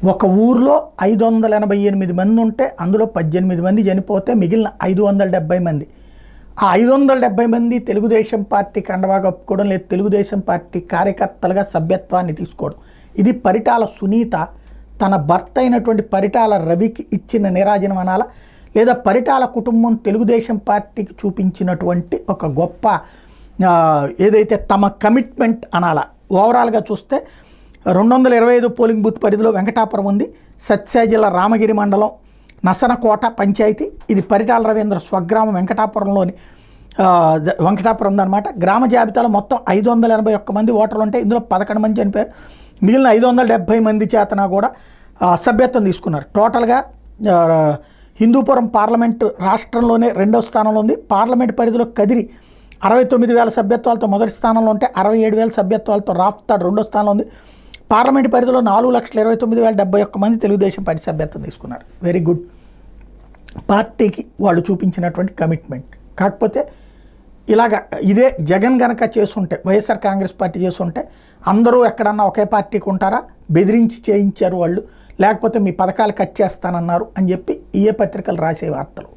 ఒక ఊర్లో 588 మంది ఉంటే అందులో 18 మంది చనిపోతే మిగిలిన 570 మంది, ఆ 570 మంది తెలుగుదేశం పార్టీ కండవా కప్పుకోవడం, లేదు తెలుగుదేశం పార్టీ కార్యకర్తలుగా సభ్యత్వాన్ని తీసుకోవడం. ఇది పరిటాల సునీత తన భర్త అయినటువంటి పరిటాల రవికి ఇచ్చిన నిరాజనం అనాలా, లేదా పరిటాల కుటుంబం తెలుగుదేశం పార్టీకి చూపించినటువంటి ఒక గొప్ప ఏదైతే తమ కమిట్మెంట్ అనాలా. ఓవరాల్గా చూస్తే 225 పోలింగ్ బూత్ పరిధిలో వెంకటాపురం ఉంది. సత్యసాయి జిల్లా రామగిరి మండలం నసనకోట పంచాయతీ. ఇది పరిటాల రవీంద్ర స్వగ్రామం వెంకటాపురంలోని వెంకటాపురం అనమాట. గ్రామ జాబితాలో మొత్తం 581 మంది ఓటర్లు ఉంటే ఇందులో 11 మంది చనిపోయారు. మిగిలిన 570 మంది చేతన కూడా సభ్యత్వం తీసుకున్నారు. టోటల్గా హిందూపురం పార్లమెంటు రాష్ట్రంలోనే 2వ స్థానంలో ఉంది. పార్లమెంట్ పరిధిలో కదిరి 69,000 సభ్యత్వాలతో మొదటి స్థానంలో ఉంటే 67,000 సభ్యత్వాలతో రాఫ్తాడ్ 2వ స్థానంలో ఉంది. పార్లమెంట్ పరిధిలో 4,29,071 మంది తెలుగుదేశం పార్టీ సభ్యత్వం తీసుకున్నారు. Very good. పార్టీకి వాళ్ళు చూపించినటువంటి కమిట్మెంట్. కాకపోతే ఇలాగ ఇదే జగన్ గనక చేస్తుంటే, వైఎస్ఆర్ కాంగ్రెస్ పార్టీ చేస్తుంటే అందరూ ఎక్కడన్నా ఒకే పార్టీకి ఉంటారా, బెదిరించి చేయించారు వాళ్ళు, లేకపోతే మీ పథకాలు కట్ చేస్తానన్నారు అని చెప్పి ఏ పత్రికలు రాసే వార్తలు.